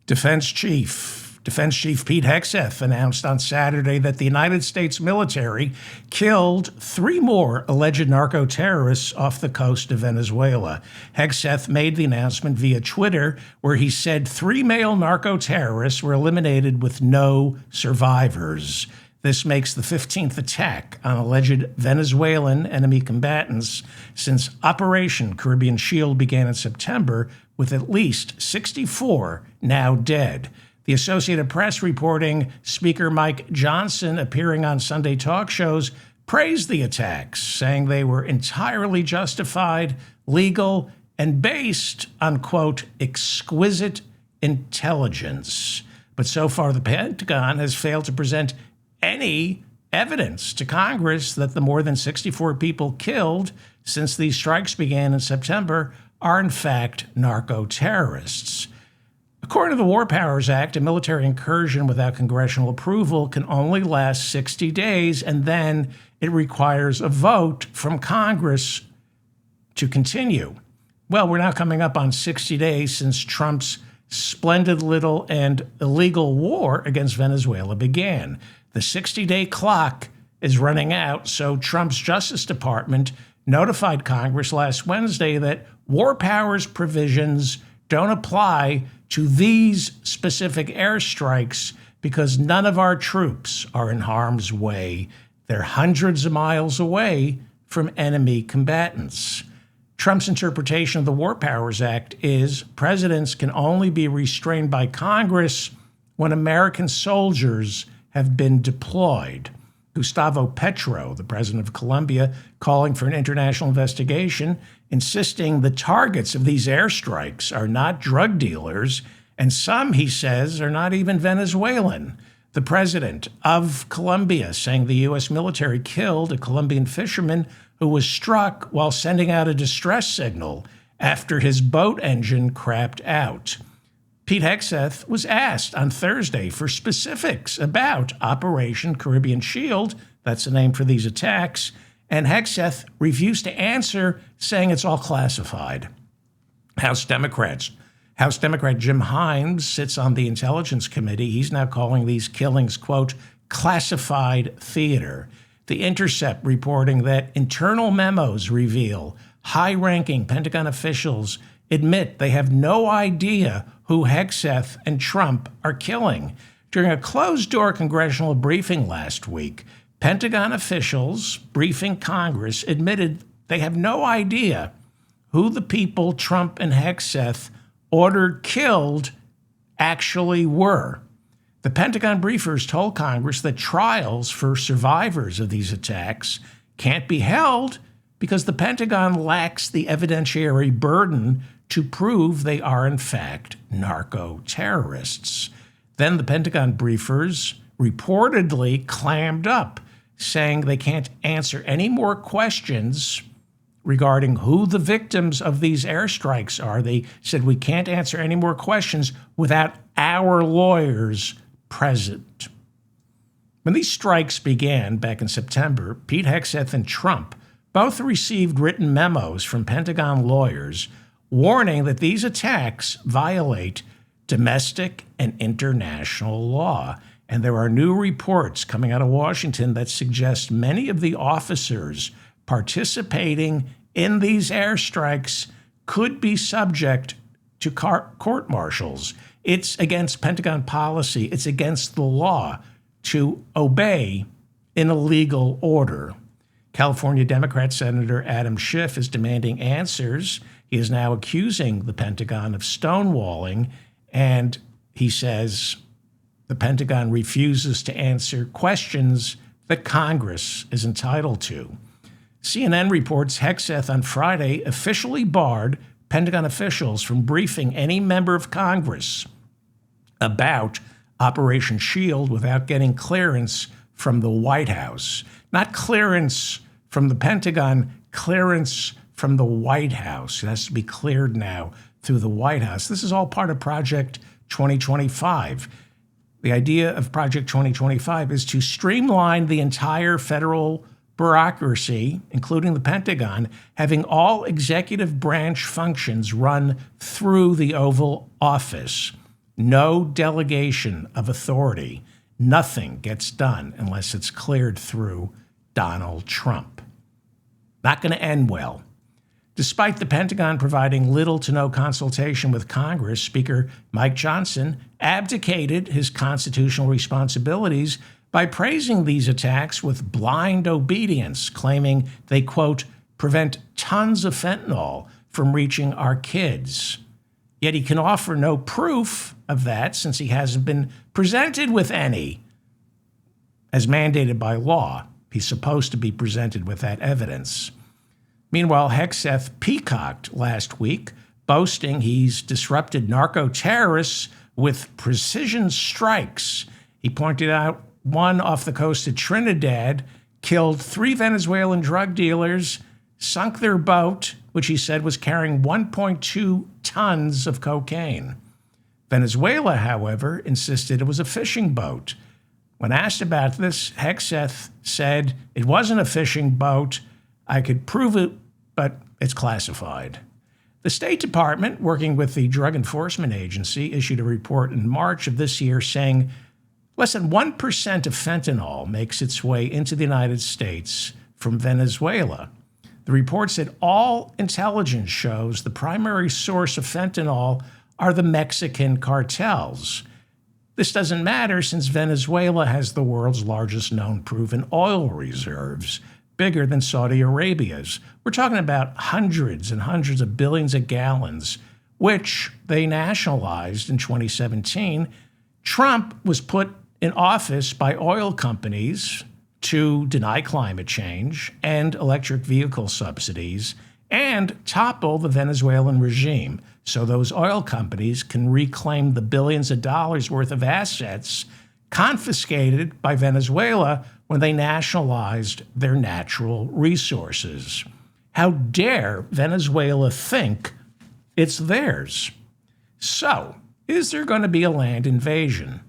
Defense Chief Pete Hegseth announced on Saturday that the United States military killed 3 more alleged narco-terrorists off the coast of Venezuela. Hegseth made the announcement via Twitter, where he said 3 male narco-terrorists were eliminated with no survivors. This makes the 15th attack on alleged Venezuelan enemy combatants since Operation Caribbean Shield began in September, with at least 64 now dead. The Associated Press reporting Speaker Mike Johnson, appearing on Sunday talk shows, praised the attacks, saying they were entirely justified, legal, and based on, quote, exquisite intelligence. But so far, the Pentagon has failed to present any evidence to Congress that the more than 64 people killed since these strikes began in September are in fact narco-terrorists. According to the War Powers Act, a military incursion without congressional approval can only last 60 days, and then it requires a vote from Congress to continue. Well, we're now coming up on 60 days since Trump's splendid little and illegal war against Venezuela began. The 60-day clock is running out, so Trump's Justice Department notified Congress last Wednesday that war powers provisions don't apply to these specific airstrikes because none of our troops are in harm's way. They're hundreds of miles away from enemy combatants. Trump's interpretation of the War Powers Act is presidents can only be restrained by Congress when American soldiers have been deployed. Gustavo Petro, the president of Colombia, calling for an international investigation, insisting the targets of these airstrikes are not drug dealers, and some, he says, are not even Venezuelan. The president of Colombia saying the U.S. military killed a Colombian fisherman who was struck while sending out a distress signal after his boat engine crapped out. Pete Hegseth was asked on Thursday for specifics about Operation Caribbean Shield, that's the name for these attacks, and Hegseth refused to answer, saying it's all classified. House Democrat Jim Himes sits on the Intelligence Committee. He's now calling these killings, quote, classified theater. The Intercept reporting that internal memos reveal high-ranking Pentagon officials admit they have no idea who Hegseth and Trump are killing. During a closed-door congressional briefing last week, Pentagon officials briefing Congress admitted they have no idea who the people Trump and Hegseth ordered killed actually were. The Pentagon briefers told Congress that trials for survivors of these attacks can't be held because the Pentagon lacks the evidentiary burden to prove they are, in fact, narco-terrorists. Then the Pentagon briefers reportedly clammed up, saying they can't answer any more questions regarding who the victims of these airstrikes are. They said, we can't answer any more questions without our lawyers present. When these strikes began back in September, Pete Hegseth and Trump both received written memos from Pentagon lawyers warning that these attacks violate domestic and international law. And there are new reports coming out of Washington that suggest many of the officers participating in these airstrikes could be subject to court-martials. It's against Pentagon policy. It's against the law to obey an illegal order. California Democrat Senator Adam Schiff is demanding answers. He is now accusing the Pentagon of stonewalling, and he says the Pentagon refuses to answer questions that Congress is entitled to. CNN reports Hegseth on Friday officially barred Pentagon officials from briefing any member of Congress about Operation Shield without getting clearance from the White House. Not clearance from the Pentagon, clearance from the White House. It has to be cleared now through the White House. This is all part of Project 2025. The idea of Project 2025 is to streamline the entire federal bureaucracy, including the Pentagon, having all executive branch functions run through the Oval Office. No delegation of authority. Nothing gets done unless it's cleared through Donald Trump. Not going to end well. Despite the Pentagon providing little to no consultation with Congress, Speaker Mike Johnson abdicated his constitutional responsibilities by praising these attacks with blind obedience, claiming they, quote, prevent tons of fentanyl from reaching our kids. Yet he can offer no proof of that since he hasn't been presented with any. As mandated by law, he's supposed to be presented with that evidence. Meanwhile, Hegseth peacocked last week, boasting he's disrupted narco-terrorists with precision strikes. He pointed out one off the coast of Trinidad killed 3 Venezuelan drug dealers, sunk their boat, which he said was carrying 1.2 tons of cocaine. Venezuela, however, insisted it was a fishing boat. When asked about this, Hegseth said it wasn't a fishing boat. I could prove it, but it's classified. The State Department, working with the Drug Enforcement Agency, issued a report in March of this year saying less than 1% of fentanyl makes its way into the United States from Venezuela. The report said all intelligence shows the primary source of fentanyl are the Mexican cartels. This doesn't matter since Venezuela has the world's largest known proven oil reserves, bigger than Saudi Arabia's. We're talking about hundreds and hundreds of billions of gallons, which they nationalized in 2017. Trump was put in office by oil companies to deny climate change and electric vehicle subsidies and topple the Venezuelan regime so those oil companies can reclaim the billions of dollars worth of assets confiscated by Venezuela when they nationalized their natural resources. How dare Venezuela think it's theirs? So, is there going to be a land invasion?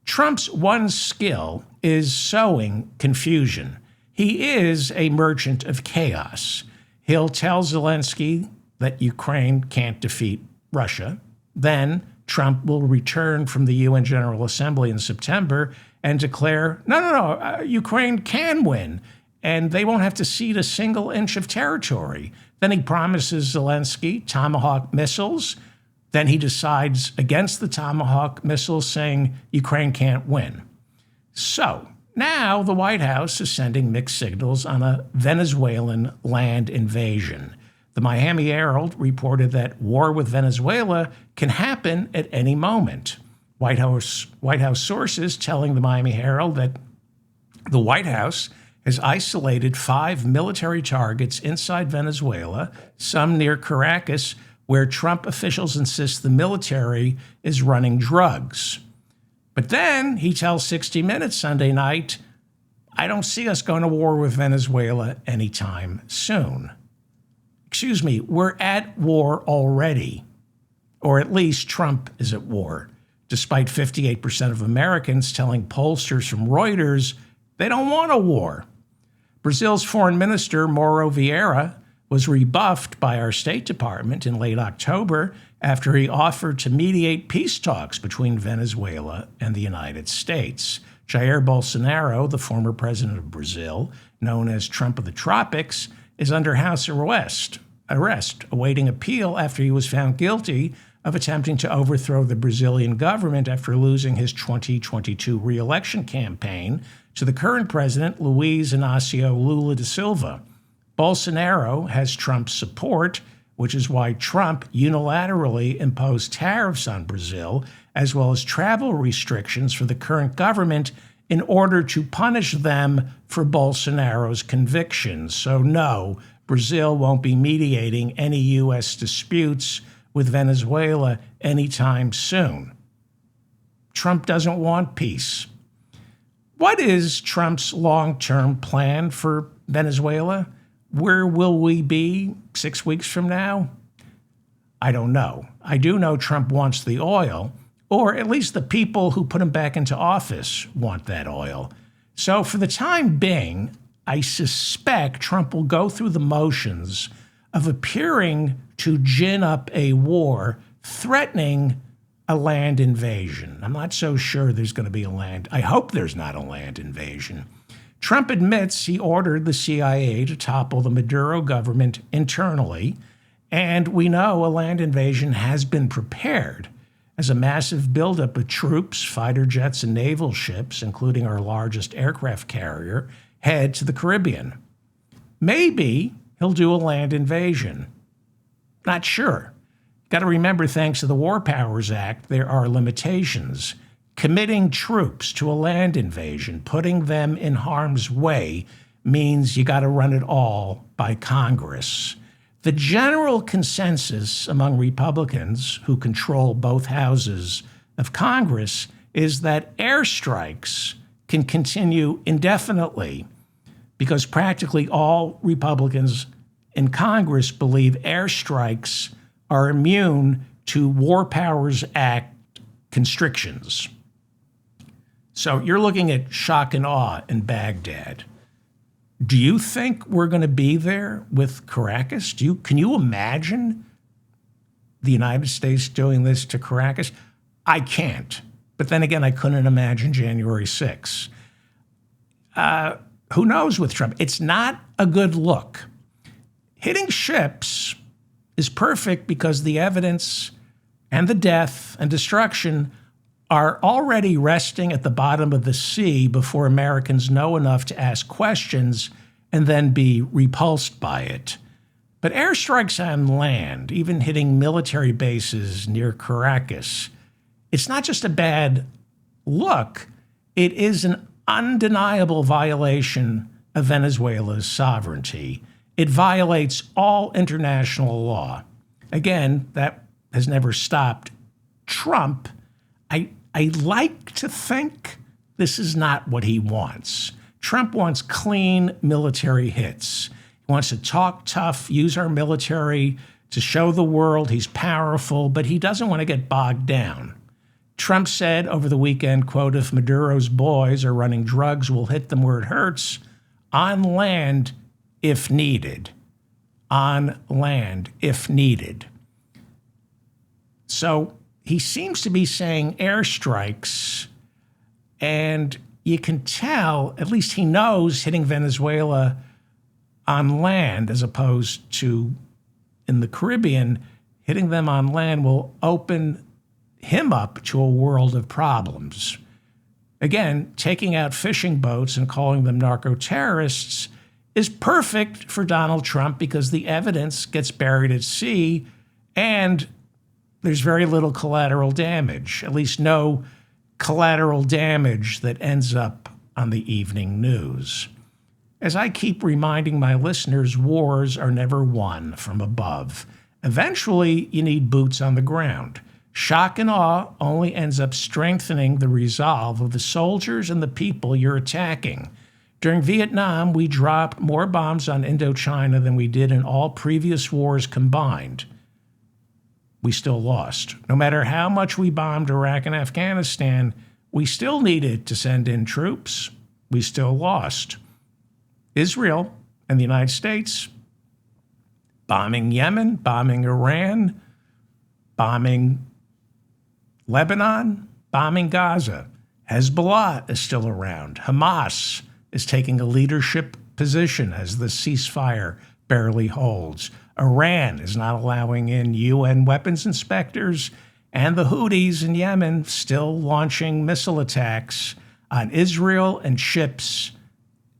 Trump's one skill is sowing confusion. He is a merchant of chaos. He'll tell Zelensky that Ukraine can't defeat Russia. Then Trump will return from the UN General Assembly in September and declare, no, Ukraine can win, and they won't have to cede a single inch of territory. Then he promises Zelensky Tomahawk missiles. Then he decides against the Tomahawk missiles, saying Ukraine can't win. So now the White House is sending mixed signals on a Venezuelan land invasion. The Miami Herald reported that war with Venezuela can happen at any moment. White House sources telling the Miami Herald that the White House has isolated 5 military targets inside Venezuela, some near Caracas, where Trump officials insist the military is running drugs. But then he tells 60 Minutes Sunday night, I don't see us going to war with Venezuela anytime soon. Excuse me, we're at war already. Or at least Trump is at war, despite 58% of Americans telling pollsters from Reuters they don't want a war. Brazil's Foreign Minister, Mauro Vieira, was rebuffed by our State Department in late October after he offered to mediate peace talks between Venezuela and the United States. Jair Bolsonaro, the former president of Brazil, known as Trump of the Tropics, is under house arrest, awaiting appeal after he was found guilty of attempting to overthrow the Brazilian government after losing his 2022 re-election campaign to the current president, Luiz Inácio Lula da Silva. Bolsonaro has Trump's support, which is why Trump unilaterally imposed tariffs on Brazil, as well as travel restrictions for the current government in order to punish them for Bolsonaro's convictions. So no, Brazil won't be mediating any U.S. disputes with Venezuela anytime soon. Trump doesn't want peace. What is Trump's long-term plan for Venezuela? Where will we be 6 weeks from now? I don't know. I do know Trump wants the oil, or at least the people who put him back into office want that oil. So for the time being, I suspect Trump will go through the motions of appearing to gin up a war, threatening a land invasion. I'm not so sure there's going to be a land. I hope there's not a land invasion. Trump admits he ordered the CIA to topple the Maduro government internally, and we know a land invasion has been prepared as a massive buildup of troops, fighter jets, and naval ships, including our largest aircraft carrier, head to the Caribbean. Maybe he'll do a land invasion. Not sure. Got to remember, thanks to the War Powers Act, there are limitations. Committing troops to a land invasion, putting them in harm's way, means you got to run it all by Congress. The general consensus among Republicans who control both houses of Congress is that airstrikes can continue indefinitely because practically all Republicans in Congress believe airstrikes are immune to War Powers Act constrictions. So you're looking at shock and awe in Baghdad. Do you think we're going to be there with Caracas? Can you imagine the United States doing this to Caracas? I can't. But then again, I couldn't imagine January 6th. Who knows with Trump? It's not a good look. Hitting ships is perfect because the evidence and the death and destruction are already resting at the bottom of the sea before Americans know enough to ask questions and then be repulsed by it. But airstrikes on land, even hitting military bases near Caracas, it's not just a bad look, it is an undeniable violation of Venezuela's sovereignty. It violates all international law. Again, that has never stopped Trump. I like to think this is not what he wants. Trump wants clean military hits. He wants to talk tough, use our military to show the world he's powerful, but he doesn't want to get bogged down. Trump said over the weekend, quote, "If Maduro's boys are running drugs, we'll hit them where it hurts, on land if needed." On land if needed. So he seems to be saying airstrikes, and you can tell, at least he knows, hitting Venezuela on land as opposed to in the Caribbean, hitting them on land will open him up to a world of problems. Again, taking out fishing boats and calling them narco-terrorists is perfect for Donald Trump because the evidence gets buried at sea and there's very little collateral damage, at least no collateral damage that ends up on the evening news. As I keep reminding my listeners, wars are never won from above. Eventually, you need boots on the ground. Shock and awe only ends up strengthening the resolve of the soldiers and the people you're attacking. During Vietnam, we dropped more bombs on Indochina than we did in all previous wars combined. We still lost. No matter how much we bombed Iraq and Afghanistan, we still needed to send in troops. We still lost. Israel and the United States, bombing Yemen, bombing Iran, bombing Lebanon, bombing Gaza. Hezbollah is still around. Hamas is taking a leadership position as the ceasefire barely holds. Iran is not allowing in UN weapons inspectors, and the Houthis in Yemen still launching missile attacks on Israel and ships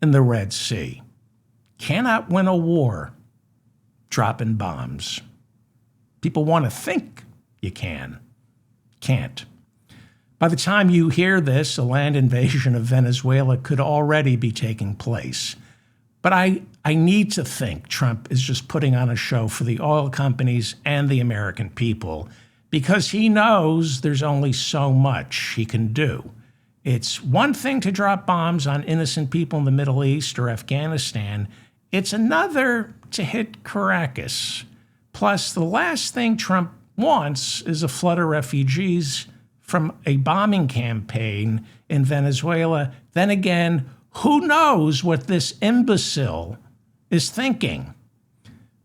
in the Red Sea. Cannot win a war dropping bombs. People want to think you can. Can't. By the time you hear this, a land invasion of Venezuela could already be taking place. But I need to think Trump is just putting on a show for the oil companies and the American people because he knows there's only so much he can do. It's one thing to drop bombs on innocent people in the Middle East or Afghanistan. It's another to hit Caracas. Plus, the last thing Trump wants is a flood of refugees from a bombing campaign in Venezuela. Then again, who knows what this imbecile is thinking?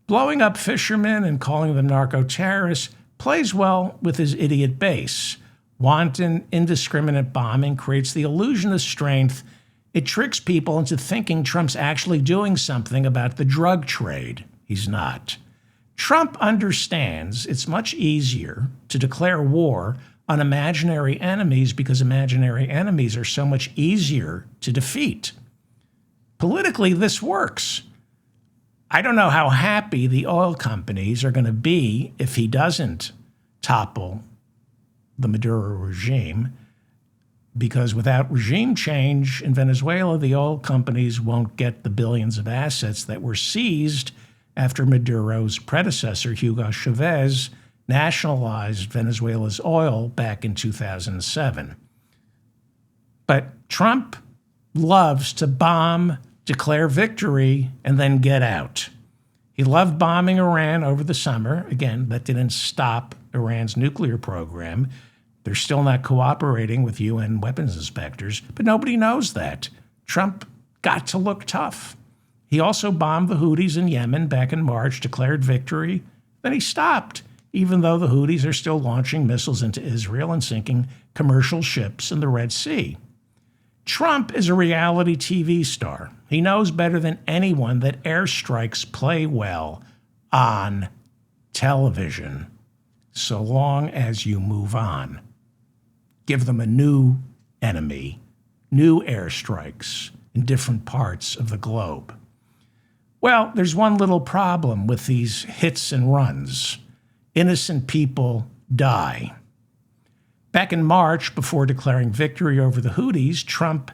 Blowing up fishermen and calling them narco-terrorists, plays well with his idiot base. Wanton, indiscriminate bombing creates the illusion of strength. It tricks people into thinking Trump's actually doing something about the drug trade. He's not. Trump understands it's much easier to declare war on imaginary enemies because imaginary enemies are so much easier to defeat. Politically, this works. I don't know how happy the oil companies are going to be if he doesn't topple the Maduro regime, because without regime change in Venezuela, the oil companies won't get the billions of assets that were seized after Maduro's predecessor, Hugo Chavez, nationalized Venezuela's oil back in 2007. But Trump loves to bomb, declare victory, and then get out. He loved bombing Iran over the summer. Again, that didn't stop Iran's nuclear program. They're still not cooperating with UN weapons inspectors, but nobody knows that. Trump got to look tough. He also bombed the Houthis in Yemen back in March, declared victory. Then he stopped, even though the Houthis are still launching missiles into Israel and sinking commercial ships in the Red Sea. Trump is a reality TV star. He knows better than anyone that airstrikes play well on television, so long as you move on. Give them a new enemy, new airstrikes in different parts of the globe. Well, there's one little problem with these hits and runs. Innocent people die. Back in March, before declaring victory over the Houthis, Trump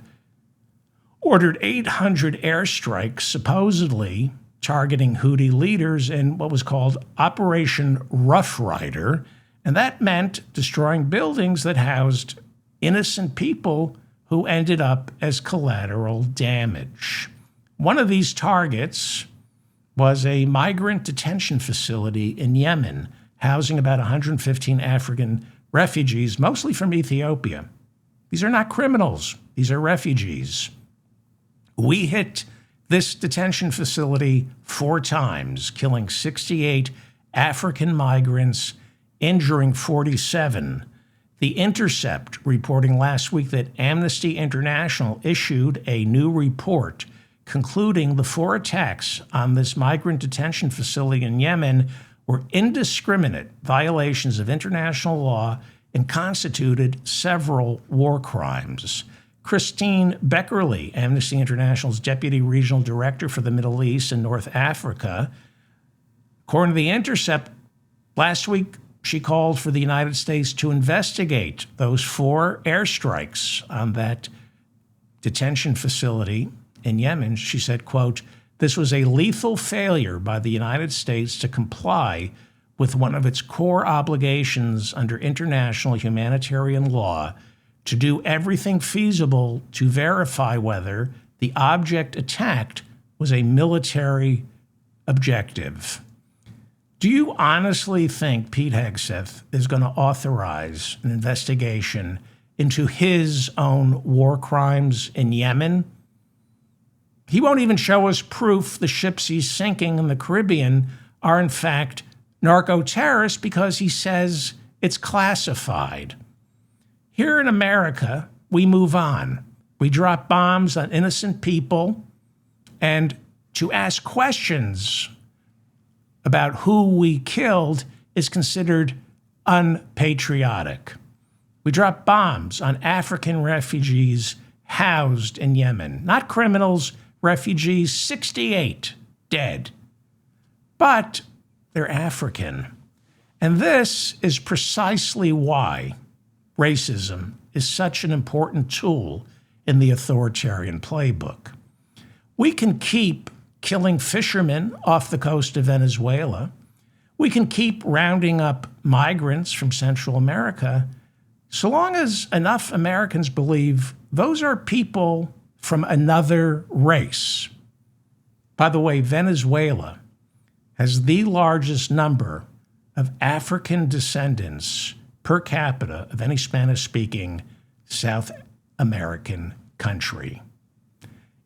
ordered 800 airstrikes, supposedly targeting Houthi leaders in what was called Operation Rough Rider, and that meant destroying buildings that housed innocent people who ended up as collateral damage. One of these targets was a migrant detention facility in Yemen, housing about 115 African refugees, mostly from Ethiopia. These are not criminals. These are refugees. We hit this detention facility 4 times, killing 68 African migrants, injuring 47. The Intercept reporting last week that Amnesty International issued a new report concluding the 4 attacks on this migrant detention facility in Yemen were indiscriminate violations of international law and constituted several war crimes. Christine Beckerly, Amnesty International's Deputy Regional Director for the Middle East and North Africa, according to The Intercept, last week she called for the United States to investigate those 4 airstrikes on that detention facility in Yemen. She said, quote, "This was a lethal failure by the United States to comply with one of its core obligations under international humanitarian law to do everything feasible to verify whether the object attacked was a military objective." Do you honestly think Pete Hegseth is going to authorize an investigation into his own war crimes in Yemen? He won't even show us proof the ships he's sinking in the Caribbean are in fact narco-terrorists because he says it's classified. Here in America, we move on. We drop bombs on innocent people, and to ask questions about who we killed is considered unpatriotic. We drop bombs on African refugees housed in Yemen. Not criminals, refugees, 68 dead. But they're African. And this is precisely why racism is such an important tool in the authoritarian playbook. We can keep killing fishermen off the coast of Venezuela. We can keep rounding up migrants from Central America, so long as enough Americans believe those are people from another race. By the way, Venezuela has the largest number of African descendants per capita of any Spanish-speaking South American country.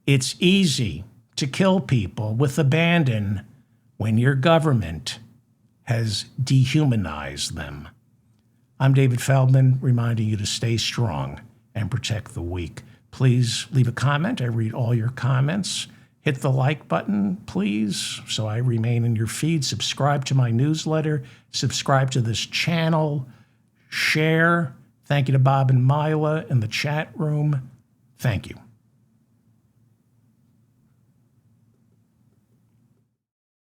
It's easy to kill people with abandon when your government has dehumanized them. I'm David Feldman, reminding you to stay strong and protect the weak. Please leave a comment. I read all your comments. Hit the like button, please, so I remain in your feed. Subscribe to my newsletter. Subscribe to this channel. Share. Thank you to Bob and Mila in the chat room. Thank you.